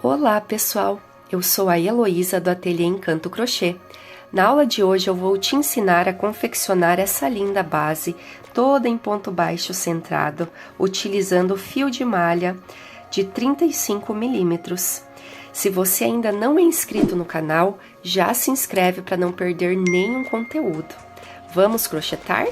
Olá pessoal, eu sou a Heloísa do Ateliê Encanto Crochê. Na aula de hoje eu vou te ensinar a confeccionar essa linda base toda em ponto baixo centrado, utilizando fio de malha de 35 milímetros. Se você ainda não é inscrito no canal, já se inscreve para não perder nenhum conteúdo. Vamos crochetar?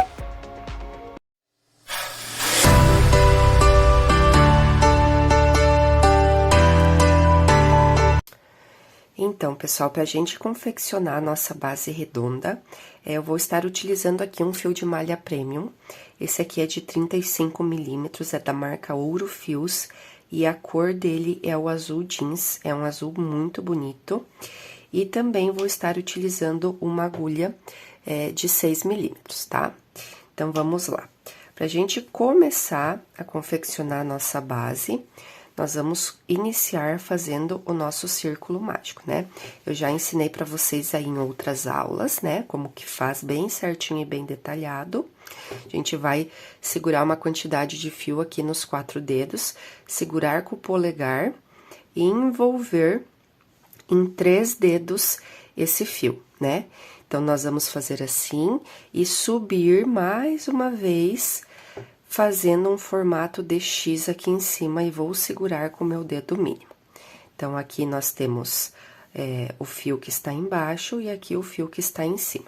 Então, pessoal, para a gente confeccionar a nossa base redonda, eu vou estar utilizando aqui um fio de malha premium. Esse aqui é de 35 milímetros, é da marca Ouro Fios, e a cor dele é o azul jeans, é um azul muito bonito. E também vou estar utilizando uma agulha de 6 milímetros, tá? Então, vamos lá. Para a gente começar a confeccionar a nossa base, nós vamos iniciar fazendo o nosso círculo mágico, né? Eu já ensinei para vocês aí em outras aulas, né? Como que faz bem certinho e bem detalhado. A gente vai segurar uma quantidade de fio aqui nos 4 dedos, segurar com o polegar e envolver em 3 dedos esse fio, né? Então, nós vamos fazer assim e subir mais uma vez, fazendo um formato de X aqui em cima e vou segurar com o meu dedo mínimo. Então, aqui nós temos o fio que está embaixo e aqui o fio que está em cima.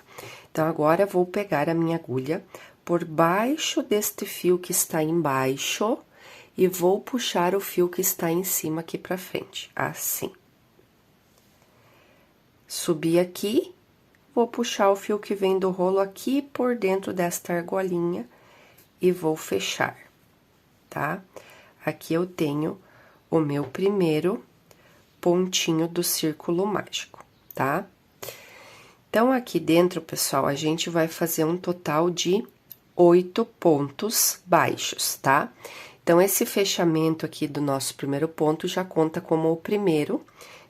Então, agora, vou pegar a minha agulha por baixo deste fio que está embaixo e vou puxar o fio que está em cima aqui pra frente, assim. Subi aqui, vou puxar o fio que vem do rolo aqui por dentro desta argolinha e vou fechar, tá? Aqui eu tenho o meu primeiro pontinho do círculo mágico, tá? Então, aqui dentro, pessoal, a gente vai fazer um total de 8 pontos baixos, tá? Então, esse fechamento aqui do nosso primeiro ponto já conta como o primeiro,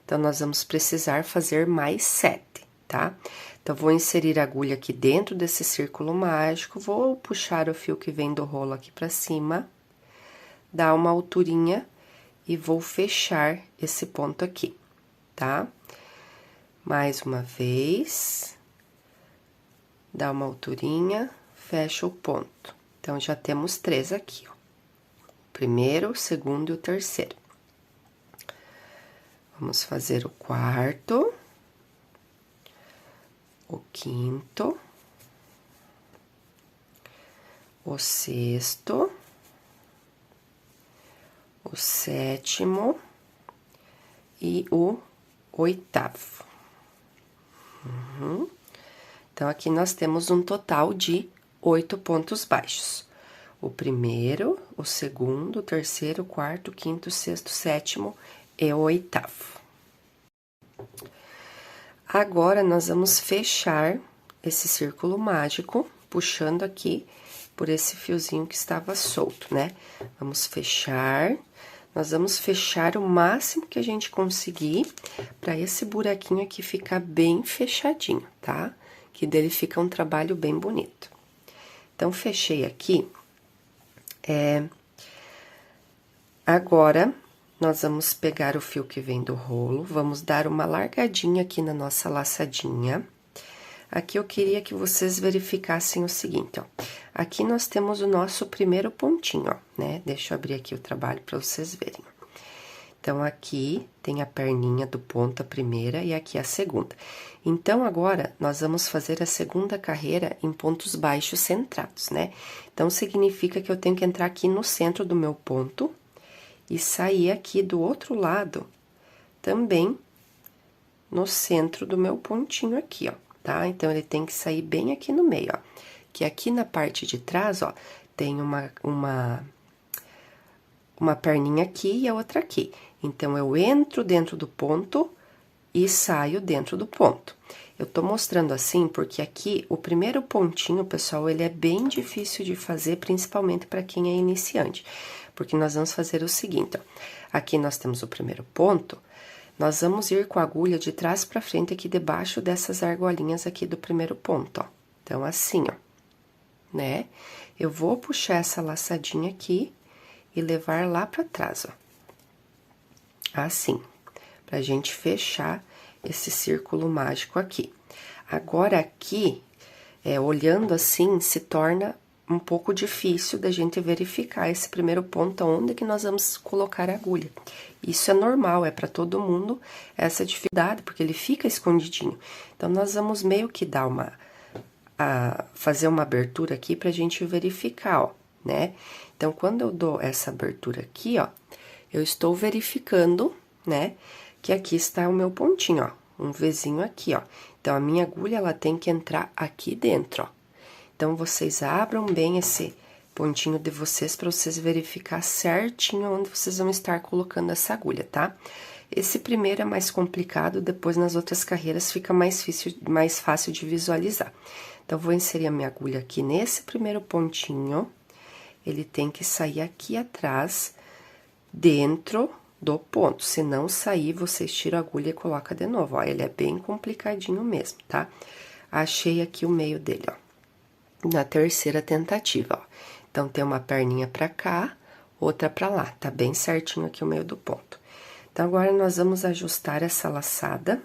então, nós vamos precisar fazer mais 7, tá? Então, vou inserir a agulha aqui dentro desse círculo mágico, vou puxar o fio que vem do rolo aqui pra cima, dar uma alturinha e vou fechar esse ponto aqui, tá? Mais uma vez, dá uma alturinha, fecha o ponto. Então, já temos 3 aqui, ó. O primeiro, o segundo e o terceiro. Vamos fazer o quarto. O quinto, o sexto, o sétimo e o oitavo. Então, aqui nós temos um total de 8 pontos baixos. O primeiro, o segundo, o terceiro, o quarto, o quinto, o sexto, o sétimo e o oitavo. Agora, nós vamos fechar esse círculo mágico, puxando aqui por esse fiozinho que estava solto, né? Vamos fechar, nós vamos fechar o máximo que a gente conseguir, para esse buraquinho aqui ficar bem fechadinho, tá? Que dele fica um trabalho bem bonito. Então, fechei aqui. Agora, nós vamos pegar o fio que vem do rolo, vamos dar uma largadinha aqui na nossa laçadinha. Aqui eu queria que vocês verificassem o seguinte, ó. Aqui nós temos o nosso primeiro pontinho, ó, né? Deixa eu abrir aqui o trabalho para vocês verem. Então, aqui tem a perninha do ponto, a primeira, e aqui a segunda. Então, agora, nós vamos fazer a segunda carreira em pontos baixos centrados, né? Então, significa que eu tenho que entrar aqui no centro do meu ponto e sair aqui do outro lado, também no centro do meu pontinho aqui, ó, tá? Então, ele tem que sair bem aqui no meio, ó. Que aqui na parte de trás, ó, tem uma perninha aqui e a outra aqui. Então, eu entro dentro do ponto e saio dentro do ponto. Eu tô mostrando assim porque aqui, o primeiro pontinho, pessoal, ele é bem difícil de fazer, principalmente para quem é iniciante. Porque nós vamos fazer o seguinte, ó. Aqui nós temos o primeiro ponto, nós vamos ir com a agulha de trás pra frente aqui debaixo dessas argolinhas aqui do primeiro ponto, ó. Então, assim, ó, né? Eu vou puxar essa laçadinha aqui e levar lá pra trás, ó. Assim. pra gente fechar esse círculo mágico aqui. Agora, aqui, olhando assim, se torna um pouco difícil da gente verificar esse primeiro ponto, onde que nós vamos colocar a agulha. Isso é normal, é para todo mundo essa dificuldade, porque ele fica escondidinho. Então, nós vamos meio que dar fazer uma abertura aqui pra gente verificar, ó, né? Então, quando eu dou essa abertura aqui, ó, eu estou verificando, né, que aqui está o meu pontinho, ó, um Vzinho aqui, ó. Então, a minha agulha, ela tem que entrar aqui dentro, ó. Então, vocês abram bem esse pontinho de vocês para vocês verificar certinho onde vocês vão estar colocando essa agulha, tá? Esse primeiro é mais complicado, depois nas outras carreiras fica mais fácil de visualizar. Então, vou inserir a minha agulha aqui nesse primeiro pontinho, ele tem que sair aqui atrás, dentro do ponto. Se não sair, vocês tiram a agulha e coloca de novo, ó, ele é bem complicadinho mesmo, tá? Achei aqui o meio dele, ó, na terceira tentativa, ó. Então, tem uma perninha pra cá, outra pra lá, tá bem certinho aqui o meio do ponto. Então, agora, nós vamos ajustar essa laçada,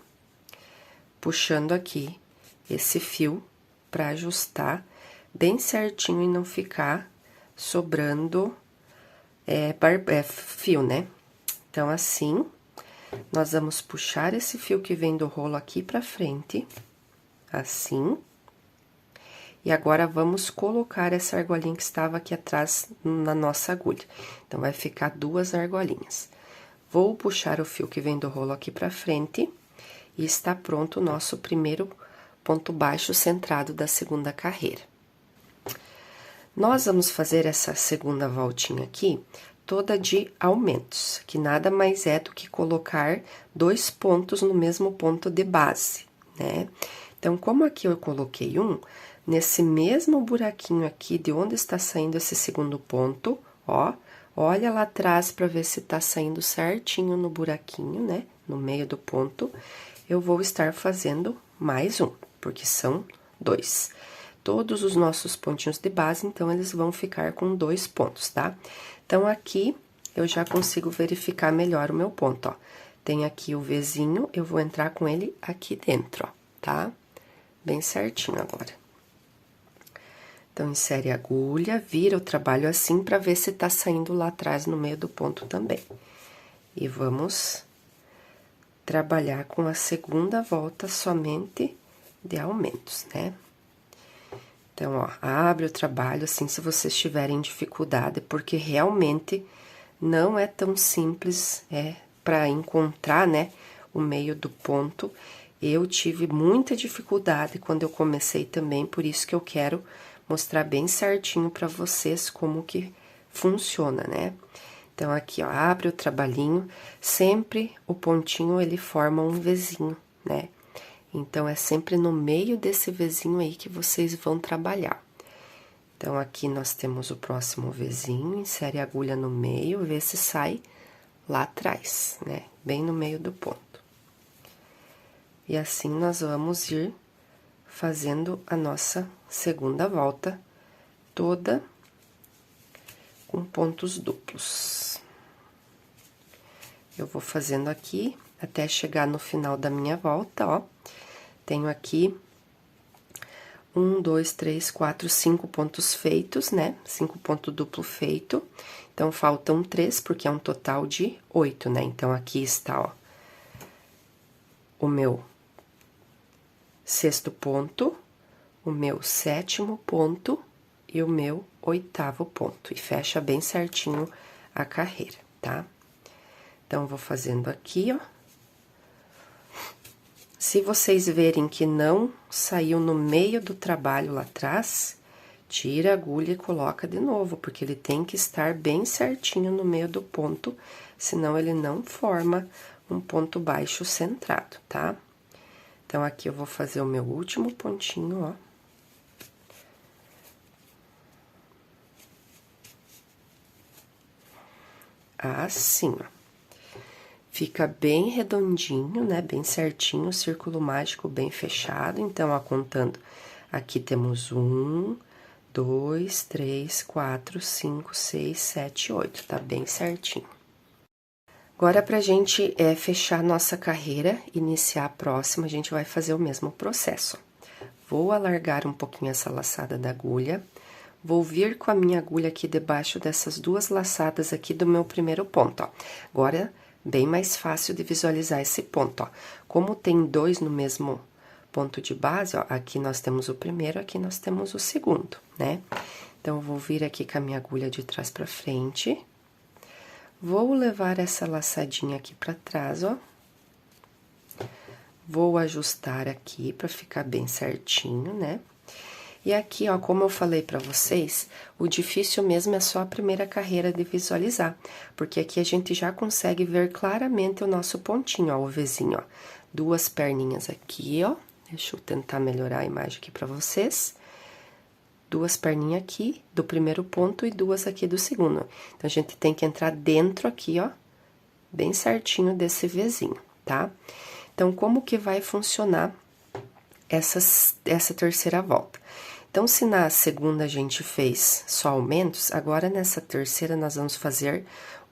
puxando aqui esse fio pra ajustar bem certinho e não ficar sobrando fio, né? Então, assim, nós vamos puxar esse fio que vem do rolo aqui pra frente, assim. E agora, vamos colocar essa argolinha que estava aqui atrás na nossa agulha. Então, vai ficar 2 argolinhas. Vou puxar o fio que vem do rolo aqui pra frente e está pronto o nosso primeiro ponto baixo centrado da segunda carreira. Nós vamos fazer essa segunda voltinha aqui toda de aumentos, que nada mais é do que colocar 2 pontos no mesmo ponto de base, né? Então, como aqui eu coloquei nesse mesmo buraquinho aqui de onde está saindo esse segundo ponto, ó, olha lá atrás para ver se tá saindo certinho no buraquinho, né? No meio do ponto, eu vou estar fazendo mais um, porque são 2. Todos os nossos pontinhos de base, então, eles vão ficar com 2 pontos, tá? Então, aqui, eu já consigo verificar melhor o meu ponto, ó. Tem aqui o Vzinho, eu vou entrar com ele aqui dentro, ó, tá? Bem certinho agora. Então, insere a agulha, vira o trabalho assim pra ver se tá saindo lá atrás no meio do ponto também. E vamos trabalhar com a segunda volta somente de aumentos, né? Então, ó, abre o trabalho assim se vocês tiverem dificuldade, porque realmente não é tão simples, para encontrar, né, o meio do ponto. Eu tive muita dificuldade quando eu comecei também, por isso que eu quero mostrar bem certinho para vocês como que funciona, né? Então, aqui, ó, abre o trabalhinho, sempre o pontinho ele forma um Vzinho, né? Então, é sempre no meio desse Vzinho aí que vocês vão trabalhar. Então, aqui nós temos o próximo Vzinho, insere a agulha no meio, vê se sai lá atrás, né? Bem no meio do ponto. E assim, nós vamos ir fazendo a nossa segunda volta, toda com pontos duplos. Eu vou fazendo aqui, até chegar no final da minha volta, ó. Tenho aqui 1, 2, 3, 4, 5 pontos feitos, né? 5 pontos duplo feito. Então, faltam 3, porque é um total de 8, né? Então, aqui está, ó, o meu 6º ponto, o meu 7º ponto e o meu 8º ponto. E fecha bem certinho a carreira, tá? Então, vou fazendo aqui, ó. Se vocês verem que não saiu no meio do trabalho lá atrás, tira a agulha e coloca de novo, porque ele tem que estar bem certinho no meio do ponto, senão ele não forma um ponto baixo centrado, tá? Então, aqui eu vou fazer o meu último pontinho, ó. Assim, ó. Fica bem redondinho, né? Bem certinho, o círculo mágico bem fechado. Então, ó, contando, aqui temos 1, 2, 3, 4, 5, 6, 7, 8. Tá bem certinho. Agora, pra gente fechar nossa carreira, iniciar a próxima, a gente vai fazer o mesmo processo. Vou alargar um pouquinho essa laçada da agulha, vou vir com a minha agulha aqui debaixo dessas duas laçadas aqui do meu primeiro ponto, ó. Agora, bem mais fácil de visualizar esse ponto, ó. Como tem dois no mesmo ponto de base, ó, aqui nós temos o primeiro, aqui nós temos o segundo, né? Então, eu vou vir aqui com a minha agulha de trás pra frente. Vou levar essa laçadinha aqui pra trás, ó. Vou ajustar aqui pra ficar bem certinho, né? E aqui, ó, como eu falei pra vocês, o difícil mesmo é só a primeira carreira de visualizar. Porque aqui a gente já consegue ver claramente o nosso pontinho, ó, o Vzinho, ó. Duas perninhas aqui, ó. Deixa eu tentar melhorar a imagem aqui pra vocês. Duas perninhas aqui do primeiro ponto e duas aqui do segundo. Então, a gente tem que entrar dentro aqui, ó, bem certinho desse Vzinho, tá? Então, como que vai funcionar essa terceira volta? Então, se na segunda a gente fez só aumentos, agora nessa terceira nós vamos fazer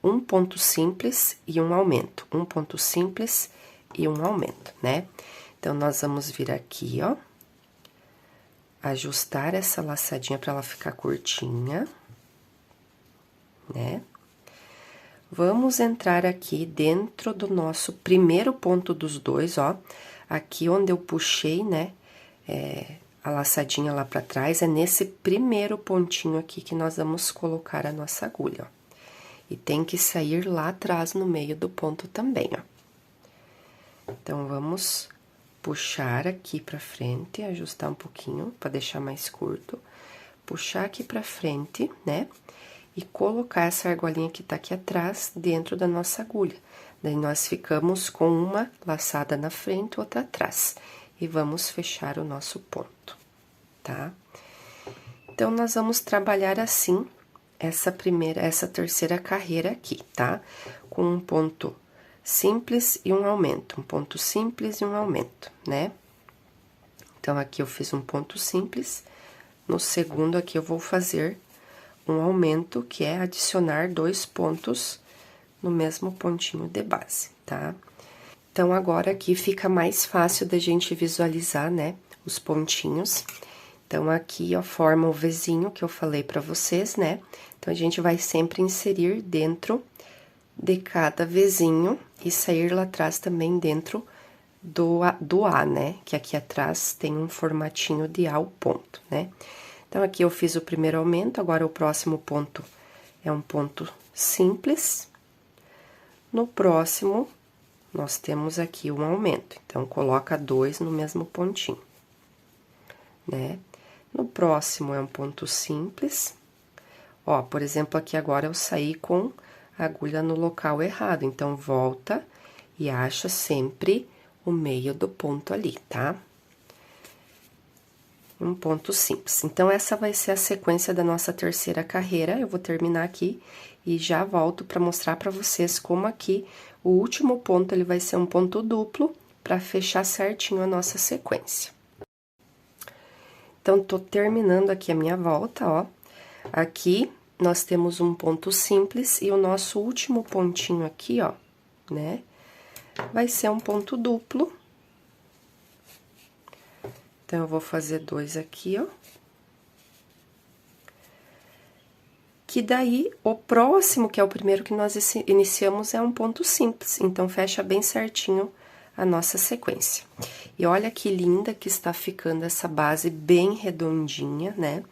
um ponto simples e um aumento. Um ponto simples e um aumento, né? Então, nós vamos vir aqui, ó. Ajustar essa laçadinha para ela ficar curtinha, né? Vamos entrar aqui dentro do nosso primeiro ponto dos dois, ó. Aqui onde eu puxei, né, a laçadinha lá pra trás, é nesse primeiro pontinho aqui que nós vamos colocar a nossa agulha, ó. E tem que sair lá atrás no meio do ponto também, ó. Então, vamos puxar aqui pra frente, ajustar um pouquinho pra deixar mais curto. Puxar aqui pra frente, né? E colocar essa argolinha que tá aqui atrás dentro da nossa agulha. Daí, nós ficamos com uma laçada na frente, outra atrás. E vamos fechar o nosso ponto, tá? Então, nós vamos trabalhar assim, essa terceira carreira aqui, tá? Com um ponto simples e um aumento, um ponto simples e um aumento, né? Então, aqui eu fiz um ponto simples, no segundo aqui eu vou fazer um aumento, que é adicionar dois pontos no mesmo pontinho de base, tá? Então, agora aqui fica mais fácil da gente visualizar, né, os pontinhos. Então, aqui, ó, forma o Vzinho que eu falei pra vocês, né? Então, a gente vai sempre inserir dentro de cada Vzinho e sair lá atrás também dentro do A, né? Que aqui atrás tem um formatinho de A, o ponto, né? Então, aqui eu fiz o primeiro aumento, agora o próximo ponto é um ponto simples. No próximo, nós temos aqui um aumento, então, coloca dois no mesmo pontinho, né? No próximo é um ponto simples. Ó, por exemplo, aqui agora eu saí com a agulha no local errado, então, volta e acha sempre o meio do ponto ali, tá? Um ponto simples. Então, essa vai ser a sequência da nossa terceira carreira. Eu vou terminar aqui e já volto para mostrar para vocês como aqui o último ponto ele vai ser um ponto duplo para fechar certinho a nossa sequência. Então, tô terminando aqui a minha volta, ó. Aqui nós temos um ponto simples e o nosso último pontinho aqui, ó, né? Vai ser um ponto duplo. Então, eu vou fazer dois aqui, ó. Que daí, o próximo, que é o primeiro que nós iniciamos, é um ponto simples. Então, fecha bem certinho a nossa sequência. E olha que linda que está ficando essa base bem redondinha, né?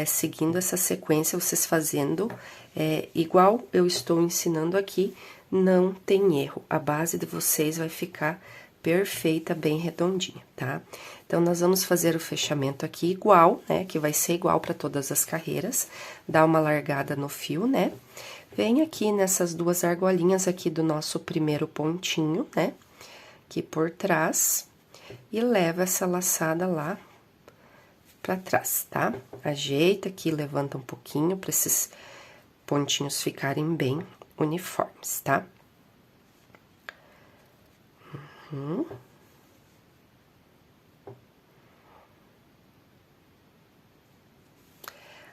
Seguindo essa sequência, vocês fazendo igual eu estou ensinando aqui, não tem erro. A base de vocês vai ficar perfeita, bem redondinha, tá? Então, nós vamos fazer o fechamento aqui igual, né? Que vai ser igual para todas as carreiras. Dá uma largada no fio, né? Vem aqui nessas duas argolinhas aqui do nosso primeiro pontinho, né? Aqui por trás. E leva essa laçada lá pra trás, tá? Ajeita aqui, levanta um pouquinho para esses pontinhos ficarem bem uniformes, tá?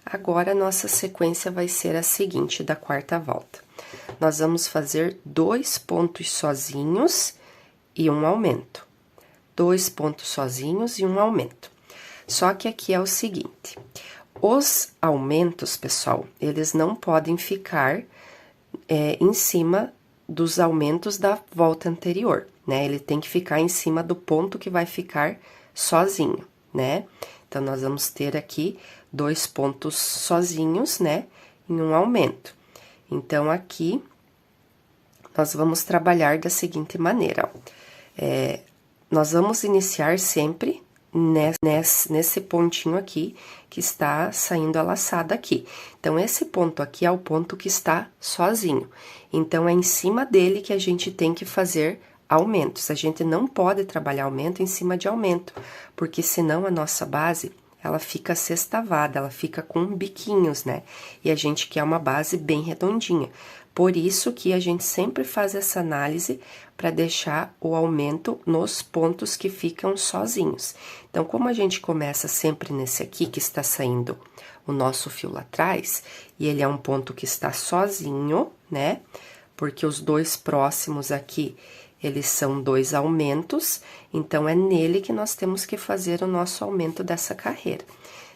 Agora, a nossa sequência vai ser a seguinte, da quarta volta. nós vamos fazer 2 pontos sozinhos e um aumento. 2 pontos sozinhos e um aumento. Só que aqui é o seguinte, os aumentos, pessoal, eles não podem ficar em cima dos aumentos da volta anterior, né? Ele tem que ficar em cima do ponto que vai ficar sozinho, né? Então, nós vamos ter aqui 2 pontos sozinhos, né? Em um aumento. Então, aqui, nós vamos trabalhar da seguinte maneira, ó. Nós vamos iniciar sempre nesse pontinho aqui, que está saindo a laçada aqui. Então, esse ponto aqui é o ponto que está sozinho. Então, é em cima dele que a gente tem que fazer aumentos. A gente não pode trabalhar aumento em cima de aumento, porque senão a nossa base, ela fica sextavada, ela fica com biquinhos, né? E a gente quer uma base bem redondinha. Por isso que a gente sempre faz essa análise para deixar o aumento nos pontos que ficam sozinhos. Então, como a gente começa sempre nesse aqui, que está saindo o nosso fio lá atrás, e ele é um ponto que está sozinho, né? Porque os 2 próximos aqui, eles são 2 aumentos, então, é nele que nós temos que fazer o nosso aumento dessa carreira.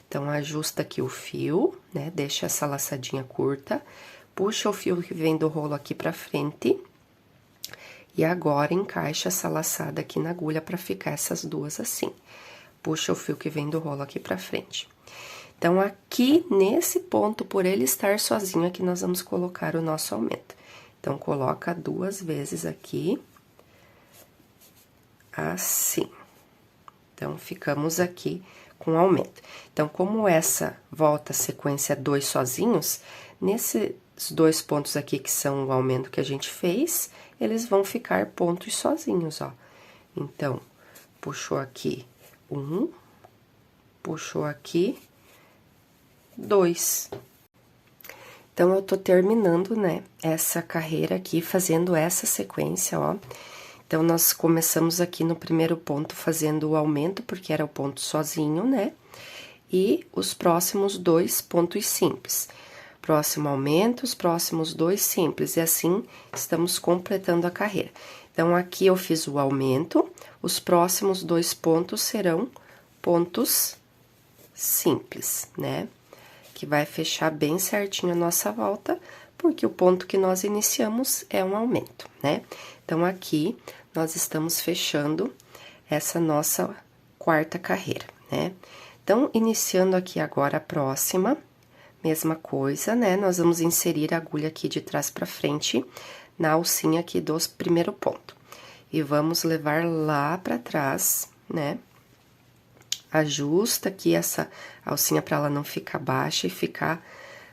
Então, ajusta aqui o fio, né? Deixa essa laçadinha curta, puxa o fio que vem do rolo aqui pra frente, e agora encaixa essa laçada aqui na agulha pra ficar essas duas assim. Puxa o fio que vem do rolo aqui pra frente. Então, aqui nesse ponto, por ele estar sozinho, aqui nós vamos colocar o nosso aumento. Então, coloca 2 vezes aqui, assim. Então, ficamos aqui com aumento. Então, como essa volta a sequência 2 sozinhos, nesses 2 pontos aqui que são o aumento que a gente fez, eles vão ficar pontos sozinhos, ó. Então, puxou aqui 1, puxou aqui 2. Então, eu tô terminando, né, essa carreira aqui, fazendo essa sequência, ó. Então, nós começamos aqui no primeiro ponto fazendo o aumento, porque era o ponto sozinho, né? E os próximos 2 pontos simples. Próximo aumento, os próximos 2 simples, e assim estamos completando a carreira. Então, aqui eu fiz o aumento, os próximos 2 pontos serão pontos simples, né? Que vai fechar bem certinho a nossa volta, porque o ponto que nós iniciamos é um aumento, né? Então, aqui nós estamos fechando essa nossa 4ª carreira, né? Então, iniciando aqui agora a próxima, mesma coisa, né? Nós vamos inserir a agulha aqui de trás pra frente na alcinha aqui do primeiro ponto. E vamos levar lá pra trás, né? Ajusta aqui essa alcinha pra ela não ficar baixa e ficar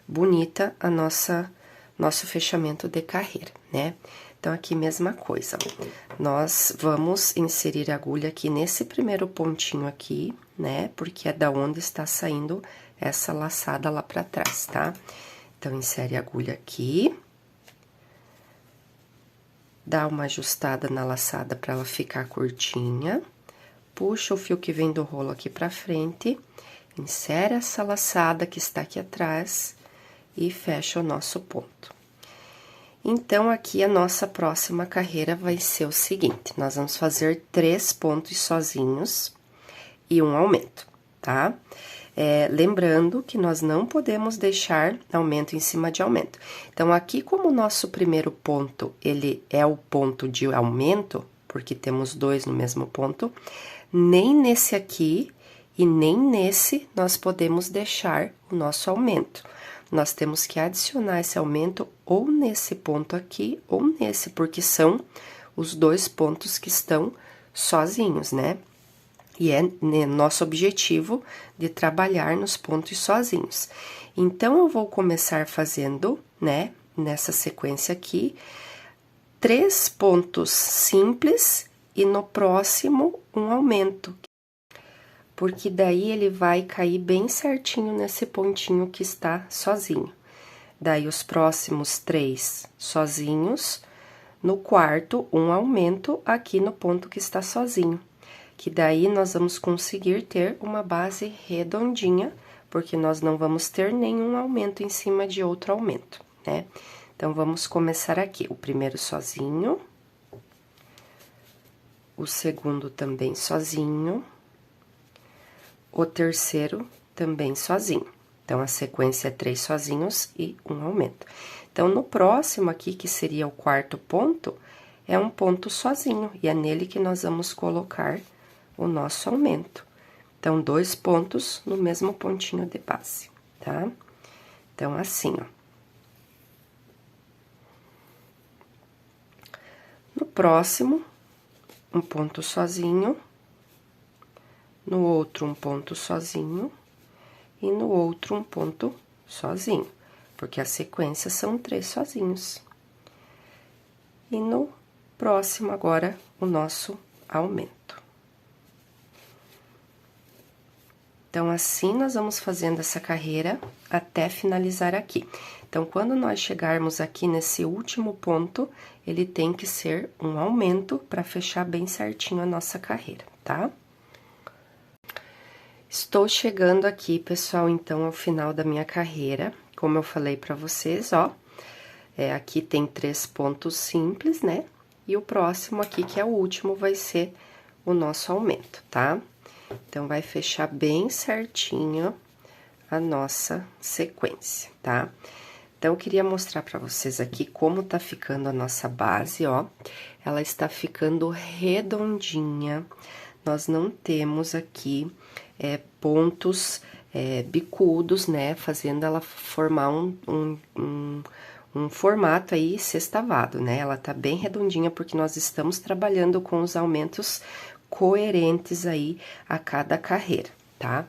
bonita a nosso fechamento de carreira, né? Então, aqui mesma coisa, ó. Nós vamos inserir a agulha aqui nesse primeiro pontinho aqui, né? Porque é da onde está saindo essa laçada lá pra trás, tá? Então, insere a agulha aqui. Dá uma ajustada na laçada pra ela ficar curtinha. Puxa o fio que vem do rolo aqui pra frente. Insere essa laçada que está aqui atrás e fecha o nosso ponto. Então, aqui a nossa próxima carreira vai ser o seguinte, nós vamos fazer 3 pontos sozinhos e um aumento, tá? Lembrando que nós não podemos deixar aumento em cima de aumento. Então, aqui como o nosso primeiro ponto, ele é o ponto de aumento, porque temos 2 no mesmo ponto, nem nesse aqui e nem nesse nós podemos deixar o nosso aumento. Nós temos que adicionar esse aumento ou nesse ponto aqui ou nesse, porque são os 2 pontos que estão sozinhos, né? E é nosso objetivo de trabalhar nos pontos sozinhos. Então, eu vou começar fazendo, né, nessa sequência aqui, 3 pontos simples e no próximo um aumento. Porque daí ele vai cair bem certinho nesse pontinho que está sozinho. Daí, os próximos 3 sozinhos, no quarto, um aumento aqui no ponto que está sozinho. Que daí, nós vamos conseguir ter uma base redondinha, porque nós não vamos ter nenhum aumento em cima de outro aumento, né? Então, vamos começar aqui. O primeiro sozinho. O segundo também sozinho. O terceiro também sozinho. Então, a sequência é 3 sozinhos e um aumento. Então, no próximo aqui, que seria o quarto ponto, é um ponto sozinho, e é nele que nós vamos colocar o nosso aumento. Então, 2 pontos no mesmo pontinho de base, tá? Então, assim, ó. No próximo, um ponto sozinho, no outro um ponto sozinho, e no outro um ponto sozinho, porque a sequência são 3 sozinhos. E no próximo, agora, o nosso aumento. Então, assim, nós vamos fazendo essa carreira até finalizar aqui. Então, quando nós chegarmos aqui nesse último ponto, ele tem que ser um aumento para fechar bem certinho a nossa carreira, tá? Estou chegando aqui, pessoal, então, ao final da minha carreira. Como eu falei para vocês, ó, aqui tem 3 pontos simples, né? E o próximo aqui, que é o último, vai ser o nosso aumento, tá? Então, vai fechar bem certinho a nossa sequência, tá? Então, eu queria mostrar pra vocês aqui como tá ficando a nossa base, ó. Ela está ficando redondinha. Nós não temos aqui pontos bicudos, né? Fazendo ela formar um formato aí sextavado, né? Ela tá bem redondinha porque nós estamos trabalhando com os aumentos coerentes aí a cada carreira, tá?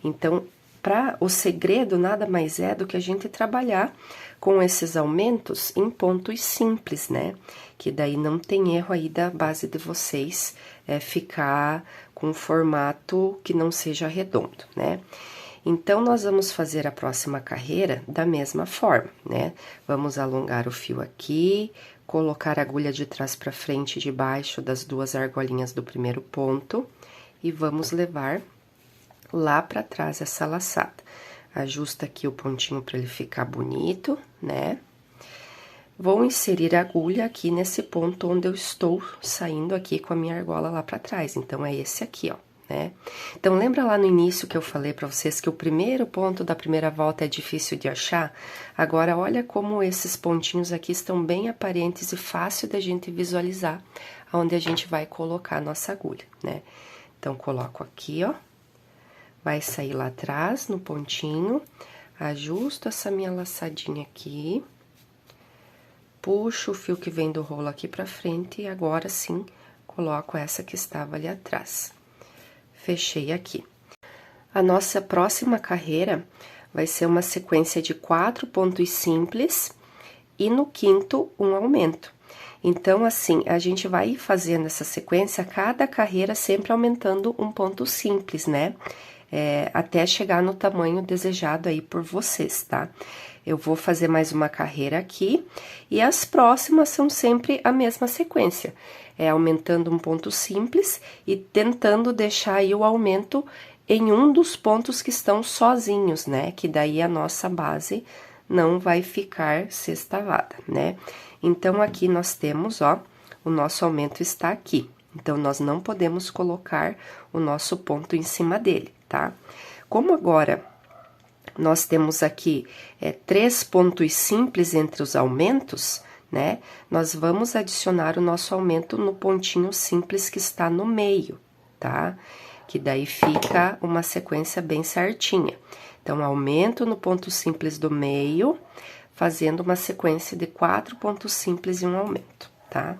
Então, o segredo nada mais é do que a gente trabalhar com esses aumentos em pontos simples, né? Que daí não tem erro aí da base de vocês ficar com um formato que não seja redondo, né? Então, nós vamos fazer a próxima carreira da mesma forma, né? Vamos alongar o fio aqui, colocar a agulha de trás para frente debaixo das 2 argolinhas do primeiro ponto e vamos levar lá para trás essa laçada. Ajusta aqui o pontinho para ele ficar bonito, né? Vou inserir a agulha aqui nesse ponto onde eu estou saindo aqui com a minha argola lá para trás. Então, é esse aqui, ó, né? Então, lembra lá no início que eu falei para vocês que o primeiro ponto da primeira volta é difícil de achar? Agora, olha como esses pontinhos aqui estão bem aparentes e fácil da gente visualizar onde a gente vai colocar a nossa agulha, né? Então, coloco aqui, ó. Vai sair lá atrás, no pontinho, ajusto essa minha laçadinha aqui, puxo o fio que vem do rolo aqui pra frente e agora sim, coloco essa que estava ali atrás. Fechei aqui. A nossa próxima carreira vai ser uma sequência de 4 pontos simples e no quinto, um aumento. Então, assim, a gente vai fazendo essa sequência, cada carreira sempre aumentando um ponto simples, né? Até chegar no tamanho desejado aí por vocês, tá? Eu vou fazer mais uma carreira aqui, e as próximas são sempre a mesma sequência. Aumentando um ponto simples e tentando deixar aí o aumento em um dos pontos que estão sozinhos, né? Que daí a nossa base não vai ficar sextavada, né? Então, aqui nós temos, ó, o nosso aumento está aqui. Então, nós não podemos colocar o nosso ponto em cima dele, tá? Como agora nós temos aqui 3 pontos simples entre os aumentos, né? Nós vamos adicionar o nosso aumento no pontinho simples que está no meio, tá? Que daí fica uma sequência bem certinha. Então, aumento no ponto simples do meio, fazendo uma sequência de 4 pontos simples e um aumento, tá?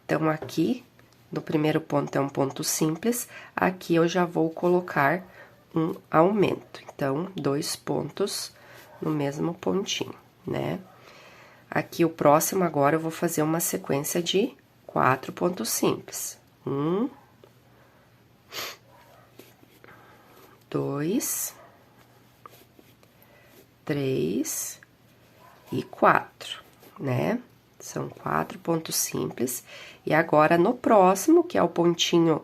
Então, aqui, no primeiro ponto é um ponto simples, aqui eu já vou colocar um aumento. Então, 2 pontos no mesmo pontinho, né? Aqui, o próximo agora, eu vou fazer uma sequência de 4 pontos simples. 1, 2, 3 e 4, né? São 4 pontos simples. E agora, no próximo, que é o pontinho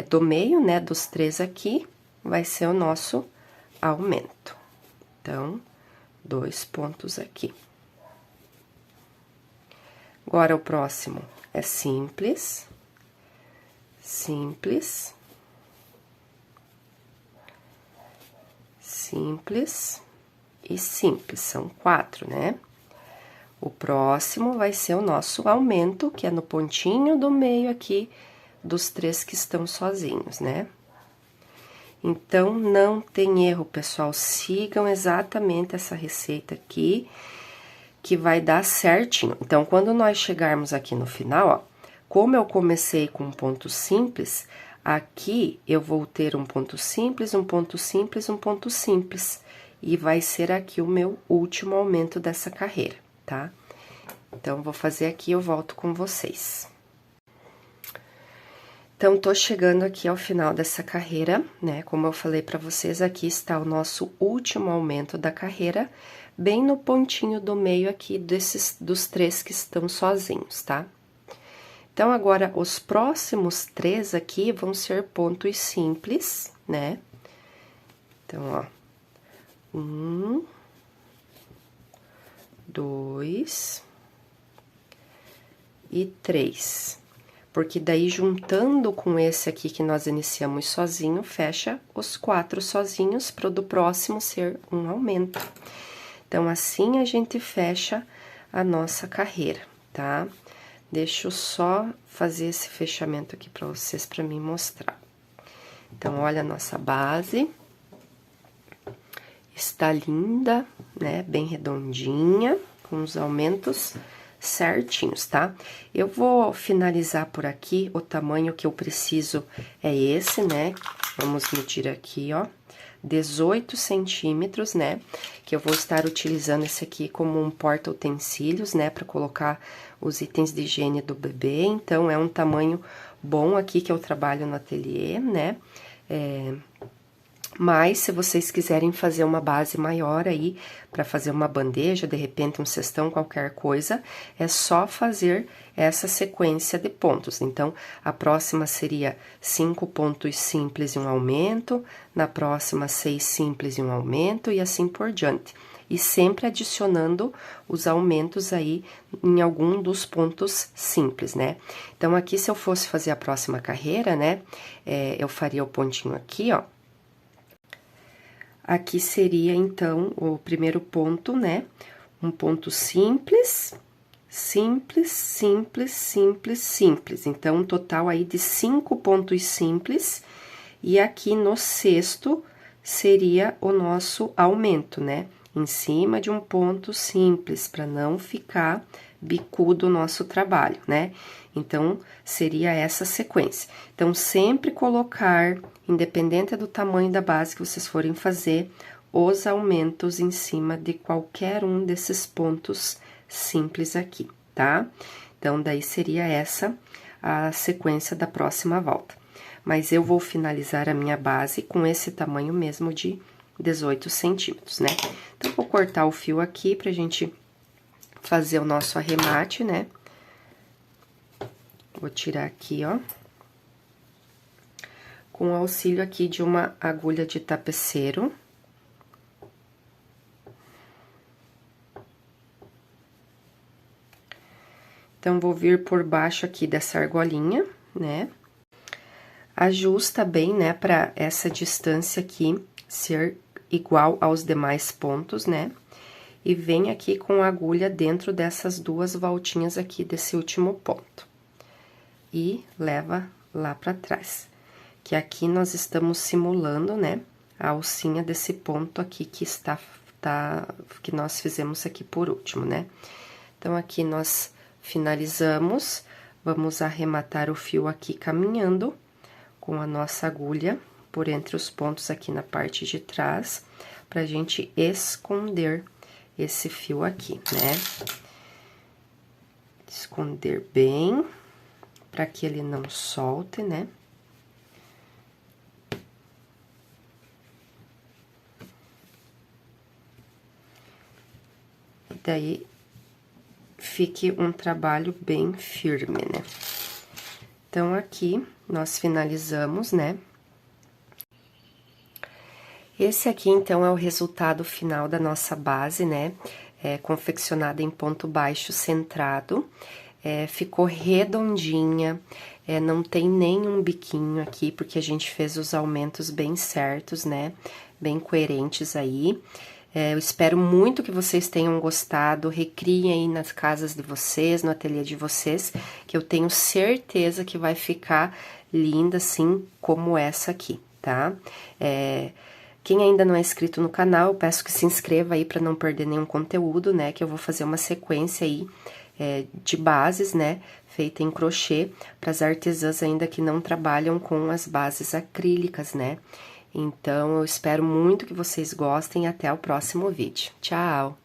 do meio, né, dos 3 aqui, vai ser o nosso aumento. Então, 2 pontos aqui. Agora, o próximo é simples, simples, simples e simples, são 4, né? O próximo vai ser o nosso aumento, que é no pontinho do meio aqui, dos 3 que estão sozinhos, né? Então, não tem erro, pessoal, sigam exatamente essa receita aqui, que vai dar certinho. Então, quando nós chegarmos aqui no final, ó, como eu comecei com um ponto simples, aqui eu vou ter um ponto simples, um ponto simples, um ponto simples. E vai ser aqui o meu último aumento dessa carreira, tá? Então, vou fazer aqui e eu volto com vocês. Então, tô chegando aqui ao final dessa carreira, né? Como eu falei pra vocês, aqui está o nosso último aumento da carreira, bem no pontinho do meio aqui dos 3 que estão sozinhos, tá? Então, agora, os próximos 3 aqui vão ser pontos simples, né? Então, ó, 1, 2 e 3. Porque daí, juntando com esse aqui que nós iniciamos sozinho, fecha os 4 sozinhos, para o do próximo ser um aumento. Então, assim a gente fecha a nossa carreira, tá? Deixa eu só fazer esse fechamento aqui para vocês, para mim mostrar. Então, olha a nossa base. Está linda, né? Bem redondinha, com os aumentos certinhos, tá? Eu vou finalizar por aqui, o tamanho que eu preciso é esse, né? Vamos medir aqui, ó, 18 centímetros, né? Que eu vou estar utilizando esse aqui como um porta-utensílios, né? Para colocar os itens de higiene do bebê, então, é um tamanho bom aqui que eu trabalho no ateliê, né? Mas, se vocês quiserem fazer uma base maior aí, para fazer uma bandeja, de repente um cestão, qualquer coisa, é só fazer essa sequência de pontos. Então, a próxima seria 5 pontos simples e um aumento, na próxima 6 simples e um aumento, e assim por diante. E sempre adicionando os aumentos aí em algum dos pontos simples, né? Então, aqui, se eu fosse fazer a próxima carreira, né, eu faria o pontinho aqui, ó. Aqui seria, então, o primeiro ponto, né? Um ponto simples, simples, simples, simples, simples. Então, um total aí de 5 pontos simples. E aqui no sexto seria o nosso aumento, né? Em cima de um ponto simples, para não ficar bicudo o nosso trabalho, né? Então, seria essa sequência. Então, sempre colocar, independente do tamanho da base que vocês forem fazer, os aumentos em cima de qualquer um desses pontos simples aqui, tá? Então, daí seria essa a sequência da próxima volta. Mas eu vou finalizar a minha base com esse tamanho mesmo de 18 centímetros, né? Então, vou cortar o fio aqui pra gente fazer o nosso arremate, né? Vou tirar aqui, ó. Com o auxílio aqui de uma agulha de tapeceiro. Então, vou vir por baixo aqui dessa argolinha, né? Ajusta bem, né, pra essa distância aqui ser igual aos demais pontos, né? E vem aqui com a agulha dentro dessas 2 voltinhas aqui desse último ponto. E leva lá pra trás. Que aqui nós estamos simulando, né, a alcinha desse ponto aqui que que nós fizemos aqui por último, né? Então, aqui nós finalizamos, vamos arrematar o fio aqui caminhando com a nossa agulha por entre os pontos aqui na parte de trás, pra gente esconder esse fio aqui, né? Esconder bem, para que ele não solte, né? E daí, fique um trabalho bem firme, né? Então, aqui, nós finalizamos, né? Esse aqui, então, é o resultado final da nossa base, né? Confeccionada em ponto baixo centrado. ficou redondinha, não tem nenhum biquinho aqui, porque a gente fez os aumentos bem certos, né? Bem coerentes aí. Eu espero muito que vocês tenham gostado, recriem aí nas casas de vocês, no ateliê de vocês, que eu tenho certeza que vai ficar linda assim como essa aqui, tá? Quem ainda não é inscrito no canal, eu peço que se inscreva aí para não perder nenhum conteúdo, né? Que eu vou fazer uma sequência aí de bases, né? Feita em crochê, para as artesãs ainda que não trabalham com as bases acrílicas, né? Então, eu espero muito que vocês gostem e até o próximo vídeo. Tchau!